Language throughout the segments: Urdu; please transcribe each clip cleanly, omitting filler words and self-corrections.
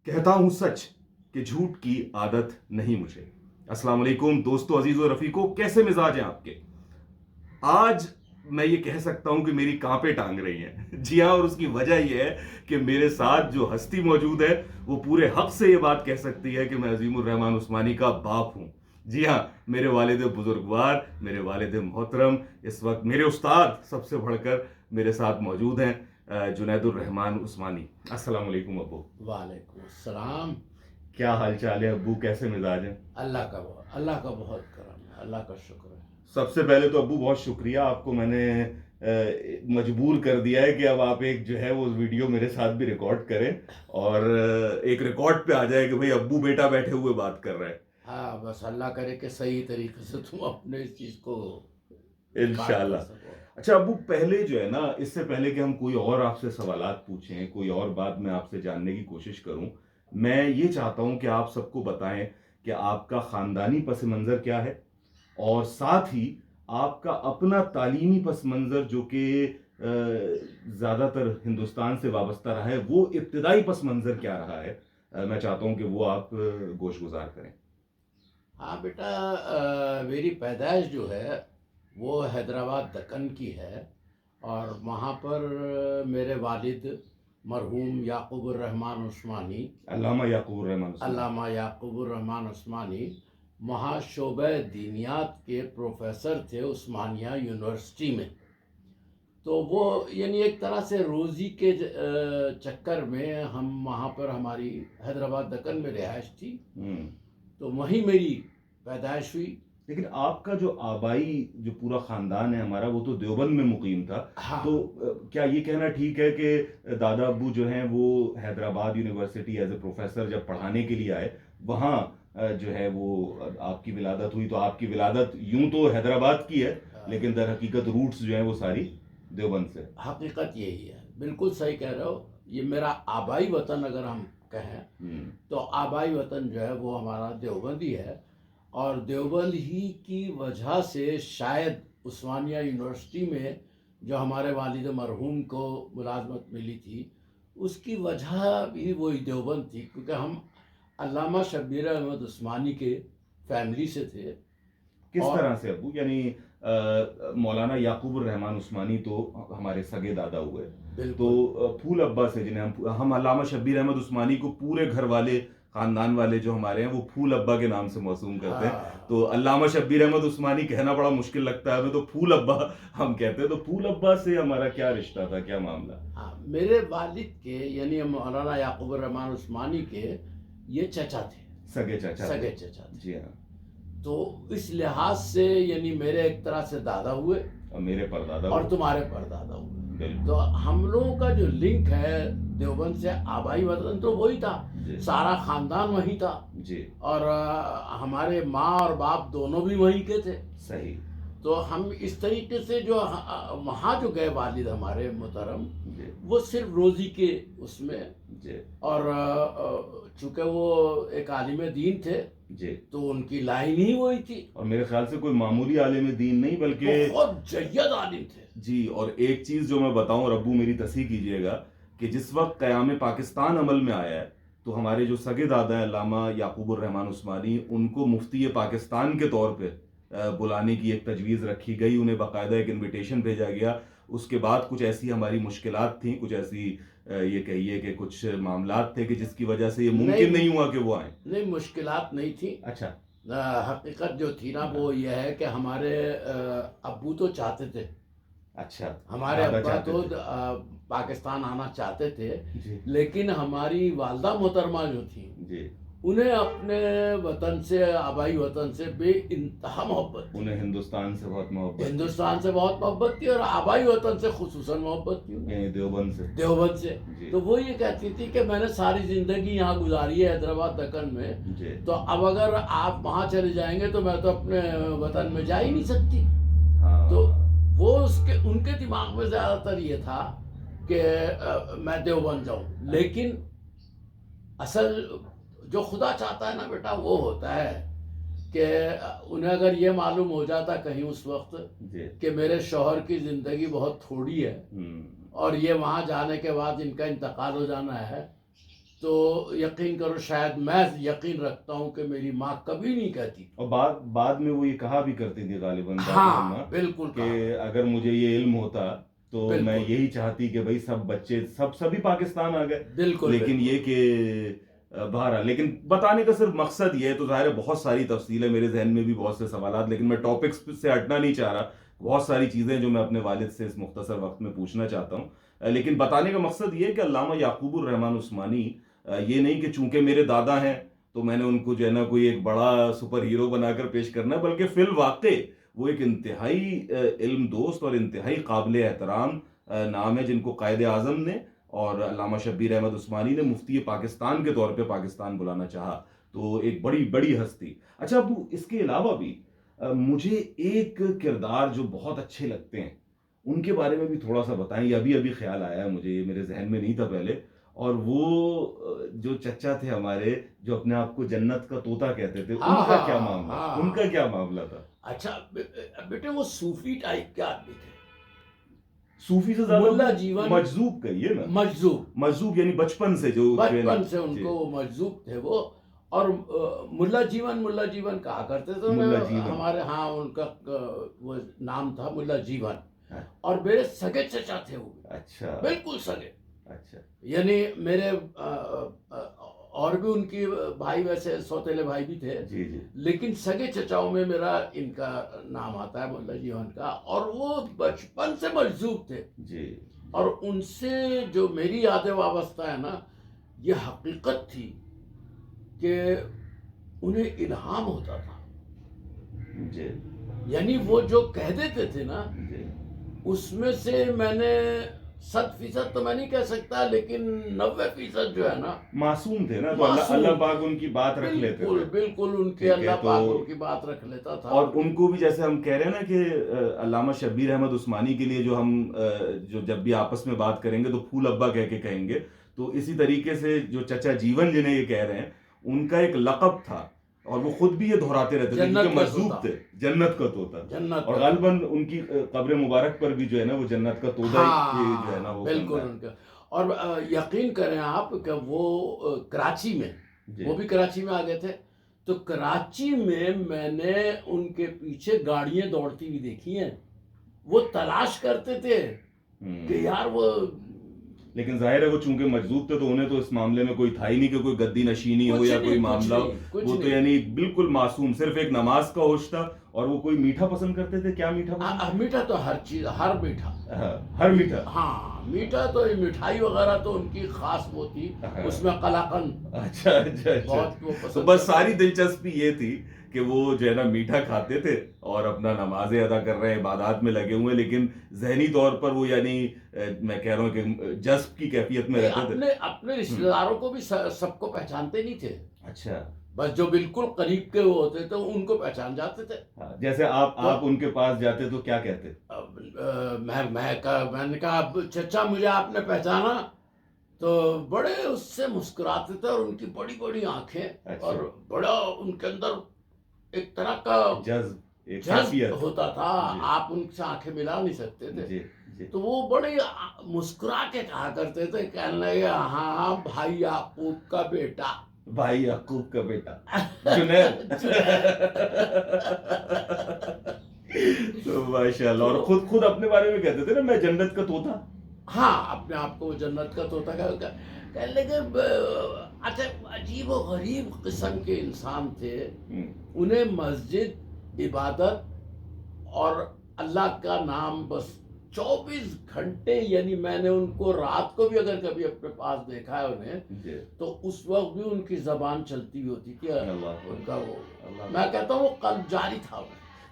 کہتا ہوں سچ کہ جھوٹ کی عادت نہیں مجھے۔ السلام علیکم دوستو، عزیز و رفیقو، کیسے مزاج ہیں آپ کے؟ آج میں یہ کہہ سکتا ہوں کہ میری کانپیں ٹانگ رہی ہیں۔ جی ہاں، اور اس کی وجہ یہ ہے کہ میرے ساتھ جو ہستی موجود ہے وہ پورے حق سے یہ بات کہہ سکتی ہے کہ میں عظیم الرحمن عثمانی کا باپ ہوں۔ جی ہاں، میرے والد بزرگوار، میرے والد محترم، اس وقت میرے استاد سب سے بڑھ کر میرے ساتھ موجود ہیں، جنید الرحمن عثمانی۔ السلام علیکم ابو۔ وعلیکم السلام۔ کیا حال چال ہے ابو؟ کیسے مزاج ہیں؟ اللہ کا بہت کرم ہے، اللہ کا شکر ہے۔ سب سے پہلے تو ابو بہت شکریہ، آپ کو میں نے مجبور کر دیا ہے کہ اب آپ ایک جو ہے وہ ویڈیو میرے ساتھ بھی ریکارڈ کریں اور ایک ریکارڈ پہ آ جائے کہ بھئی ابو بیٹا بیٹھے ہوئے بات کر رہے ہیں۔ ہاں، بس اللہ کرے کہ صحیح طریقے سے تم اپنے اس چیز کو انشاءاللہ۔ اچھا ابو، پہلے جو ہے نا، اس سے پہلے کہ ہم کوئی اور آپ سے سوالات پوچھیں، کوئی اور بات میں آپ سے جاننے کی کوشش کروں، میں یہ چاہتا ہوں کہ آپ سب کو بتائیں کہ آپ کا خاندانی پس منظر کیا ہے، اور ساتھ ہی آپ کا اپنا تعلیمی پس منظر جو کہ زیادہ تر ہندوستان سے وابستہ رہا ہے، وہ ابتدائی پس منظر کیا رہا ہے؟ میں چاہتا ہوں کہ وہ آپ گوش گزار کریں۔ ہاں بیٹا، میری پیدائش جو ہے وہ حیدرآباد دکن کی ہے، اور وہاں پر میرے والد مرحوم یعقوب الرحمن عثمانی، علامہ یعقوب الرحمن عثمانی، علامہ یعقوب الرحمن عثمانی وہاں شعبہ دینیات کے پروفیسر تھے عثمانیہ یونیورسٹی میں۔ تو وہ یعنی ایک طرح سے روزی کے چکر میں ہم وہاں پر، ہماری حیدرآباد دکن میں رہائش تھی، تو وہیں میری پیدائش ہوئی۔ لیکن آپ کا جو آبائی جو پورا خاندان ہے ہمارا، وہ تو دیوبند میں مقیم تھا، ہاں، تو کیا یہ کہنا ٹھیک ہے کہ دادا ابو جو ہیں وہ Hyderabad university as a professor جب پڑھانے کے لیے آئے، وہاں جو ہے وہ آپ کی ولادت ہوئی؟ تو آپ کی ولادت یوں تو حیدرآباد کی ہے، لیکن در حقیقت روٹس جو ہیں وہ ساری دیوبند سے۔ حقیقت یہی ہے، بالکل صحیح کہہ رہے ہو۔ یہ میرا آبائی وطن اگر ہم کہیں تو آبائی وطن جو ہے وہ ہمارا دیوبند ہی ہے، اور دیوبند ہی کی وجہ سے شاید عثمانیہ یونیورسٹی میں جو ہمارے والد مرحوم کو ملازمت ملی تھی، اس کی وجہ بھی وہی دیوبند تھی، کیونکہ ہم علامہ شبیر احمد عثمانی کے فیملی سے تھے۔ کس طرح سے ابو؟ یعنی مولانا یعقوب الرحمن عثمانی تو ہمارے سگے دادا ہوئے، تو پھول ابا سے جنہیں ہم علامہ شبیر احمد عثمانی کو پورے گھر والے، خاندان والے جو ہمارے ہیں وہ پھول ابا کے نام سے موسوم کرتے ہیں، تو علامہ شبیر احمد عثمانی کہنا بڑا مشکل لگتا ہے ہمیں، تو پھول ابا ہم کہتے ہیں۔ تو پھول ابا سے ہمارا کیا رشتہ تھا، کیا معاملہ؟ ہاں، میرے والد کے یعنی مولانا یعقوب الرحمن عثمانی کے یہ چچا تھے، سگے چچا تھے۔ سگے چچا تھے۔ جی ہاں، تو اس لحاظ سے یعنی میرے ایک طرح سے دادا ہوئے اور میرے پردادا اور ہوئے۔ تمہارے پردادا ہوئے۔ بالکل۔ تو ہم لوگوں کا جو لنک ہے دیوبند سے، آبائی وطن تو وہی تھا، جی سارا خاندان وہی تھا، جی، اور ہمارے ماں اور باپ دونوں بھی وہیں کے تھے۔ صحیح۔ تو ہم اس طریقے سے جو وہاں جو گئے والد ہمارے محترم، جی وہ صرف روزی کے اس میں، جی اور چونکہ وہ ایک عالم دین تھے جی، تو ان کی لائن ہی وہی تھی، اور میرے خیال سے کوئی معمولی عالم دین نہیں بلکہ بہت جید عالم تھے۔ جی۔ اور ایک چیز جو میں بتاؤں، اور ابو میری تصحیح کیجئے گا، کہ جس وقت قیام پاکستان عمل میں آیا ہے تو ہمارے جو سگے دادا ہیں علامہ یعقوب الرحمن عثمانی، ان کو مفتی پاکستان کے طور پہ بلانے کی ایک تجویز رکھی گئی، انہیں باقاعدہ ایک انویٹیشن بھیجا گیا۔ اس کے بعد کچھ ایسی ہماری مشکلات تھیں، کچھ ایسی یہ کہیے کہ کچھ معاملات تھے کہ جس کی وجہ سے یہ ممکن نہیں ہوا کہ وہ آئیں۔ نہیں، مشکلات نہیں تھی۔ اچھا، حقیقت جو تھی نا وہ یہ ہے کہ ہمارے ابو تو چاہتے تھے، اچھا، ہمارے دادا ابا چاہتے تو تھے۔ پاکستان آنا چاہتے تھے، جی لیکن ہماری والدہ محترمہ جو تھیں جی، انہیں اپنے وطن سے، آبائی وطن سے بے انتہا محبت تھی، انہیں ہندوستان سے بہت محبت تھی، ہندوستان سے بہت محبت تھی، اور آبائی وطن سے خصوصاً محبت تھی انہیں، یعنی دیوبند سے۔ دیوبند سے۔ جی تو وہ یہ کہتی تھی کہ میں نے ساری زندگی یہاں گزاری ہے حیدرآباد دکن میں، جی، تو اب اگر آپ وہاں چلے جائیں گے تو میں تو اپنے وطن میں جا ہی نہیں سکتی۔ ہاں، تو وہ ان کے دماغ میں زیادہ تر یہ تھا کہ میں دیوبند جاؤں، لیکن اصل جو خدا چاہتا ہے نا بیٹا وہ ہوتا ہے کہ انہیں اگر یہ معلوم ہو جاتا کہیں اس وقت جی، کہ میرے شوہر کی زندگی بہت تھوڑی ہے اور یہ وہاں جانے کے بعد ان کا انتقال ہو جانا ہے، تو یقین کرو شاید میں یقین رکھتا ہوں کہ میری ماں کبھی نہیں کہتی. اور بعد میں وہ یہ کہا بھی کرتی تھی غالباً ہاں بالکل کہ اگر مجھے یہ علم ہوتا تو میں یہی چاہتی کہ بھائی سب بچے سبھی پاکستان آ گئے. بالکل. لیکن یہ کہ بہرحال لیکن بتانے کا صرف مقصد یہ ہے، تو ظاہر ہے بہت ساری تفصیل ہے، میرے ذہن میں بھی بہت سے سوالات، لیکن میں ٹاپکس سے ہٹنا نہیں چاہ رہا. بہت ساری چیزیں جو میں اپنے والد سے اس مختصر وقت میں پوچھنا چاہتا ہوں. لیکن بتانے کا مقصد یہ ہے کہ علامہ یعقوب الرحمن عثمانی یہ نہیں کہ چونکہ میرے دادا ہیں تو میں نے ان کو جو ہے نا کوئی ایک بڑا سپر ہیرو بنا کر پیش کرنا ہے، بلکہ فی الواقع وہ ایک انتہائی علم دوست اور انتہائی قابل احترام نام ہے، جن کو قائد اعظم نے اور علامہ شبیر احمد عثمانی نے مفتی پاکستان کے طور پہ پاکستان بلانا چاہا. تو ایک بڑی بڑی ہستی. اچھا ابو، اس کے علاوہ بھی مجھے ایک کردار جو بہت اچھے لگتے ہیں ان کے بارے میں بھی تھوڑا سا بتائیں. یہ ابھی خیال آیا ہے مجھے، یہ میرے ذہن میں نہیں تھا پہلے. اور وہ جو چچا تھے ہمارے جو اپنے آپ کو جنت کا طوطا کہتے تھے، ان کا کیا معاملہ، ان کا کیا معاملہ تھا؟ اچھا بیٹے وہ صوفی ٹائپ کے آدمی تھے. صوفی سے زیادہ ملا جیون مجذوب کہیے نا. مجذوب یعنی بچپن سے ان کو مجذوب تھے وہ. اور ملا جیون کہا کرتے تھے ہمارے ہاں، ان کا وہ نام تھا ملا جیون. اور میرے سگے چچا تھے وہ. اچھا. بالکل سگے. اچھا. یعنی میرے اور بھی ان کی بھائی ویسے سوتیلے بھائی بھی تھے. جی جی. لیکن سگے چچاؤں میں میرا ان کا نام آتا ہے ملا جیون کا. اور وہ بچپن سے مجذوب تھے. جی. اور ان سے جو میری یادیں وابستہ ہے نا، یہ حقیقت تھی کہ انہیں الہام ہوتا تھا. جی. یعنی وہ جو کہہ دیتے تھے نا، اس میں سے میں نے 100% تو میں نہیں کہہ سکتا، لیکن 90% جو ہے نا معصوم تھے نا. تو اللہ پاک ان کی بات رکھ لیتے تھے. بالکل ان کے اللہ پاک ان کی بات رکھ لیتا تھا. اور ان کو بھی جیسے ہم کہہ رہے ہیں نا کہ علامہ شبیر احمد عثمانی کے لیے جو ہم جب بھی آپس میں بات کریں گے تو پھول ابا کہہ کے کہیں گے، تو اسی طریقے سے جو چچا جیون جنہیں یہ کہہ رہے ہیں ان کا ایک لقب تھا. اور وہ خود بھی یہ دہراتے رہتے تھے کیونکہ مجذوب تھے. جنت کا طوطا. اور غالباً ان کی قبر مبارک پر بھی جو ہے نا وہ جنت کا طوطا جو ہے نا وہ بالکل ان کا. اور یقین کریں آپ کہ وہ کراچی میں، وہ بھی کراچی میں آ گئے تھے. تو کراچی میں نے ان کے پیچھے گاڑیاں دوڑتی ہوئی دیکھی ہیں. وہ تلاش کرتے تھے کہ یار وہ، لیکن ظاہر ہے وہ چونکہ مجذوب تھے تو انہیں تو اس معاملے میں کوئی تھا ہی نہیں کہ کوئی گدی نشینی ہو یا کوئی معاملہ ہو. وہ تو یعنی بالکل معصوم، صرف ایک نماز کا ہوش تھا. اور وہ کوئی میٹھا پسند کرتے تھے. کیا میٹھا پسند؟ میٹھا تو ہر چیز، ہر میٹھا. ہر میٹھا. ہاں میٹھا تو مٹھائی وغیرہ تو ان کی خاص وہ تھی، اس میں قلاقند. اچھا. تو بس ساری دلچسپی یہ تھی کہ وہ جو ہے نا میٹھا کھاتے تھے اور اپنا نمازیں ادا کر رہے ہیں، عبادات میں لگے ہوئے، لیکن ذہنی طور پر وہ یعنی میں کہہ رہا ہوں کہ جذب کی کیفیت میں رہتے تھے. اپنے رشتہ داروں کو بھی سب کو پہچانتے نہیں تھے. اچھا. بس جو بالکل قریب کے وہ ہوتے تھے ان کو پہچان جاتے تھے. جیسے آپ ان کے پاس جاتے تو کیا کہتے؟ میں نے کہا چچا مجھے آپ نے پہچانا؟ تو بڑے اس سے مسکراتے تھے، اور ان کی بڑی بڑی آنکھیں. اور بڑا ان کے اندر ایک طرح کا جذب ہوتا تھا. آپ ان سے آنکھیں ملا نہیں سکتے تھے. تو وہ بڑے مسکرا کے کہا کرتے تھے، کہنے لگے ہاں بھائی یعقوب کا بیٹا. بھائی یعقوب کا بیٹا جنید. تو ماشاءاللہ. اور خود اپنے بارے میں کہتے تھے نا میں جنت کا طوطا. ہاں اپنے آپ کو جنت کا طوطا کہنے لگے. اچھا عجیب و غریب قسم کے انسان تھے. انہیں مسجد، عبادت اور اللہ کا نام بس 24 گھنٹے. یعنی میں نے ان کو رات کو بھی اگر کبھی اپنے پاس دیکھا ہے انہیں، تو اس وقت بھی ان کی زبان چلتی ہوتی تھی. ان کا وہ، میں کہتا ہوں وہ قلب جاری تھا.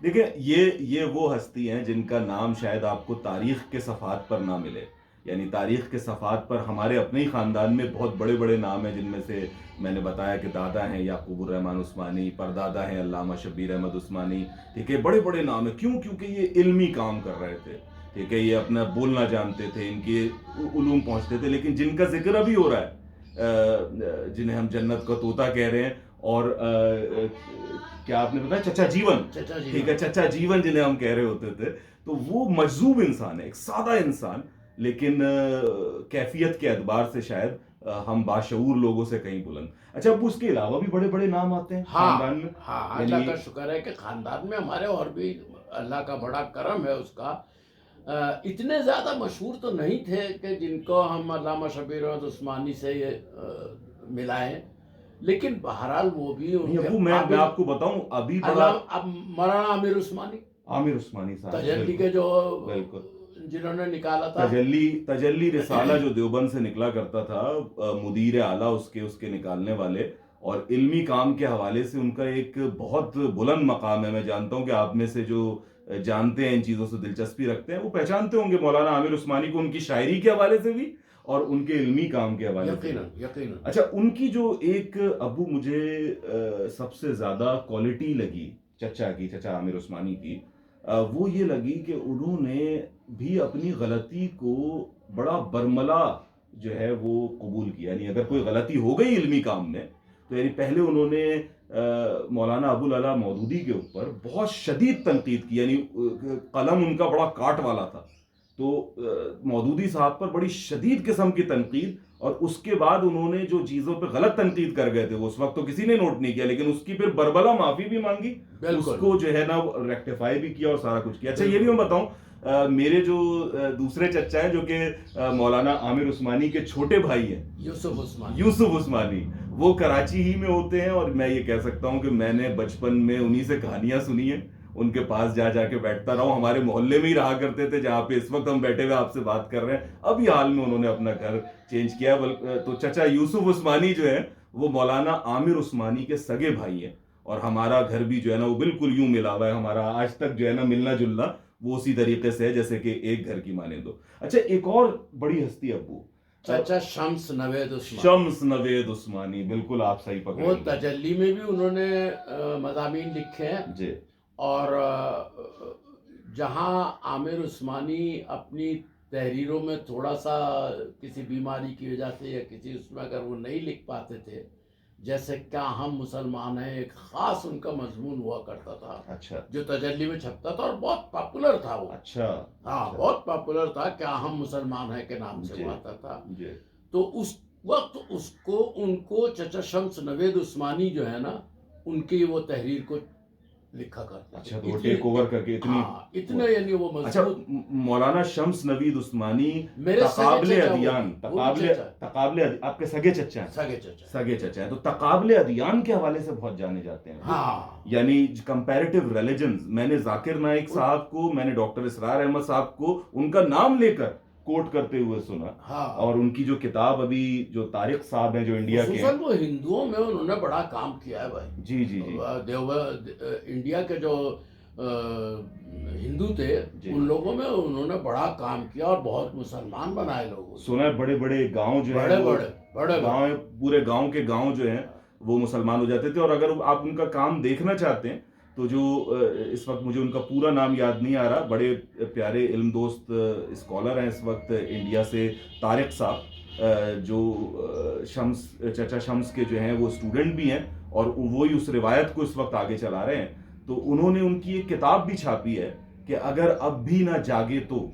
دیکھیں یہ وہ ہستی ہیں جن کا نام شاید آپ کو تاریخ کے صفحات پر نہ ملے. یعنی تاریخ کے صفحات پر ہمارے اپنے ہی خاندان میں بہت بڑے بڑے نام ہیں، جن میں سے میں نے بتایا کہ دادا ہیں یعقوب الرحمن عثمانی، پردادا ہیں علامہ شبیر احمد عثمانی. ٹھیک ہے، بڑے بڑے نام ہیں. کیوں؟ کیونکہ یہ علمی کام کر رہے تھے. ٹھیک ہے، یہ اپنا بولنا جانتے تھے، ان کے علوم پہنچتے تھے. لیکن جن کا ذکر ابھی ہو رہا ہے، جنہیں ہم جنت کا طوطا کہہ رہے ہیں، اور کیا آپ نے بتایا چچا جیون. ٹھیک ہے، چچا جیون جنہیں ہم کہہ رہے ہوتے تھے، تو وہ مجذوب انسان ہے، ایک سادہ انسان، لیکن کیفیت کے اعتبار سے شاید ہم باشعور لوگوں سے کہیں بلند. اچھا ابو اس کے علاوہ بھی بڑے بڑے نام آتے ہیں ہاں خاندان میں؟ ہاں، اللہ کا شکر ہے کہ خاندان میں ہمارے اور بھی اللہ کا بڑا کرم ہے اس کا. اتنے زیادہ مشہور تو نہیں تھے کہ جن کو ہم علامہ شبیر احمد عثمانی سے ملائیں، لیکن بہرحال وہ بھی ان نہیں کے ابو، میں آپ کو بتاؤں ابھی بڑا اب مولانا عامر عثمانی عامر عثمانی صاحب تجلی کے جو بالکل جنہوں نے نکالا تھا. تجلی رسالہ جو دیوبند سے نکلا کرتا تھا، مدیر اعلیٰ اس کے نکالنے والے، اور علمی کام کے حوالے سے ان کا ایک بہت بلند مقام ہے. میں جانتا ہوں کہ آپ میں سے جو جانتے ہیں ان چیزوں سے دلچسپی رکھتے ہیں وہ پہچانتے ہوں گے مولانا عامر عثمانی کو، ان کی شاعری کے حوالے سے بھی اور ان کے علمی کام کے حوالے سے. یقیناً. اچھا ان کی جو ایک ابو مجھے سب سے زیادہ کوالٹی لگی چچا عامر عثمانی کی، وہ یہ لگی کہ انہوں نے بھی اپنی غلطی کو بڑا برملا جو ہے وہ قبول کیا. یعنی اگر کوئی غلطی ہو گئی علمی کام میں تو یعنی پہلے انہوں نے مولانا ابو العلا مودودی کے اوپر بہت شدید تنقید کی. یعنی قلم ان کا بڑا کاٹ والا تھا، تو مودودی صاحب پر بڑی شدید قسم کی تنقید، اور اس کے بعد انہوں نے جو چیزوں پہ غلط تنقید کر گئے تھے وہ اس وقت تو کسی نے نوٹ نہیں کیا، لیکن اس کی پھر بربلا معافی بھی مانگی، اس کو جو ہے نا ریکٹیفائی بھی کیا اور سارا کچھ کیا. اچھا یہ بھی میں بتاؤں، میرے جو دوسرے چچا ہیں جو کہ مولانا عامر عثمانی کے چھوٹے بھائی ہیں، یوسف عثمانی، وہ کراچی ہی میں ہوتے ہیں، اور میں یہ کہہ سکتا ہوں کہ میں نے بچپن میں انہی سے کہانیاں سنی ہیں. ان کے پاس جا کے بیٹھتا رہا ہوں. ہمارے محلے میں ہی رہا کرتے تھے جہاں پہ اس وقت ہم بیٹھے ہوئے آپ سے بات کر رہے ہیں. ابھی حال میں انہوں نے اپنا گھر چینج کیا. تو چچا یوسف عثمانی جو ہے وہ مولانا عامر عثمانی کے سگے بھائی ہیں، اور ہمارا گھر بھی جو ہے نا وہ بالکل یوں ملا ہوا ہے. ہمارا آج تک جو ہے نا ملنا جلنا وہ اسی طریقے سے ہے جیسے کہ ایک گھر کی مانند ہو. اچھا ایک اور بڑی ہستی ابو، چچا شمس نوید عثمانی، بالکل آپ صحیح پکڑے. وہ تجلی میں بھی انہوں نے مضامین لکھے ہیں جی. اور جہاں عامر عثمانی اپنی تحریروں میں تھوڑا سا کسی بیماری کی وجہ سے یا کسی اس میں اگر وہ نہیں لکھ پاتے تھے، جیسے کیا ہم مسلمان ہیں، ایک خاص ان کا مضمون ہوا کرتا تھا. اچھا. جو تجلی میں چھپتا تھا اور بہت پاپولر تھا وہ. اچھا. ہاں بہت پاپولر تھا، کیا ہم مسلمان ہیں کے نام سے وہ آتا تھا. تو اس وقت ان کو چچا شمس نوید عثمانی جو ہے نا ان کی وہ تحریر کو لکھا کرتا. اچھا تو وہ ٹیک اوور کر کے اتنے یعنی وہ مضبوط. اچھا مولانا شمس نوید عثمانی تقابل ادیان، آپ کے سگے چچا ہیں، تو تقابل ادیان کے حوالے سے بہت جانے جاتے ہیں. یعنی کمپیریٹیو ریلیجنز، میں نے ذاکر نائک صاحب کو، میں نے ڈاکٹر اسرار احمد صاحب کو ان کا نام لے کر کوٹ کرتے ہوئے سنا. اور ان کی جو کتاب ابھی جو طارق صاحب ہیں جو انڈیا کے ہیں، وہ ہندوؤں میں انہوں نے بڑا کام کیا ہے بھائی. جی. انڈیا کے جو ہندو تھے ان لوگوں میں انہوں نے بڑا کام کیا اور بہت مسلمان بنائے لوگوں. سنا ہے بڑے بڑے گاؤں جو ہیں، بڑے گاؤں، پورے گاؤں کے گاؤں جو ہیں وہ مسلمان ہو جاتے تھے. اور اگر آپ ان کا کام دیکھنا چاہتے ہیں تو جو اس وقت مجھے ان کا پورا نام یاد نہیں آ رہا، بڑے پیارے علم دوست اسکالر ہیں اس وقت انڈیا سے، طارق صاحب، جو چچا شمس کے جو ہیں وہ اسٹوڈنٹ بھی ہیں اور وہی اس روایت کو اس وقت آگے چلا رہے ہیں. تو انہوں نے ان کی ایک کتاب بھی چھاپی ہے کہ اگر اب بھی نہ جاگے تو،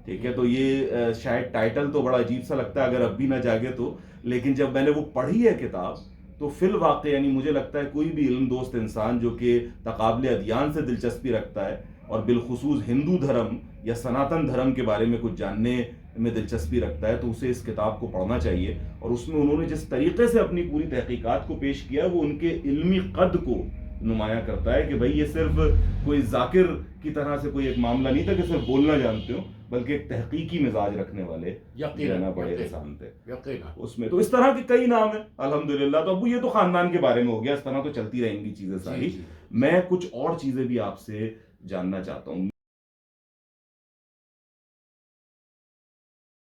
ٹھیک ہے، تو یہ شاید ٹائٹل تو بڑا عجیب سا لگتا ہے، اگر اب بھی نہ جاگے تو، لیکن جب میں نے وہ پڑھی ہے کتاب تو فی الواقع یعنی مجھے لگتا ہے کوئی بھی علم دوست انسان جو کہ تقابل ادیان سے دلچسپی رکھتا ہے اور بالخصوص ہندو دھرم یا سناتن دھرم کے بارے میں کچھ جاننے میں دلچسپی رکھتا ہے تو اسے اس کتاب کو پڑھنا چاہیے. اور اس میں انہوں نے جس طریقے سے اپنی پوری تحقیقات کو پیش کیا وہ ان کے علمی قد کو نمایاں کرتا ہے کہ بھائی یہ صرف کوئی ذاکر کی طرح سے کوئی ایک معاملہ نہیں تھا کہ صرف بولنا جانتے ہو، بلکہ ایک تحقیقی مزاج رکھنے والے بڑے انسان تھے. اس میں تو اس طرح کے کئی نام ہیں الحمدللہ. تو ابو یہ تو خاندان کے بارے میں ہو گیا، اس طرح تو چلتی رہیں گی چیزیں ساری. میں کچھ اور چیزیں بھی آپ سے جاننا چاہتا ہوں.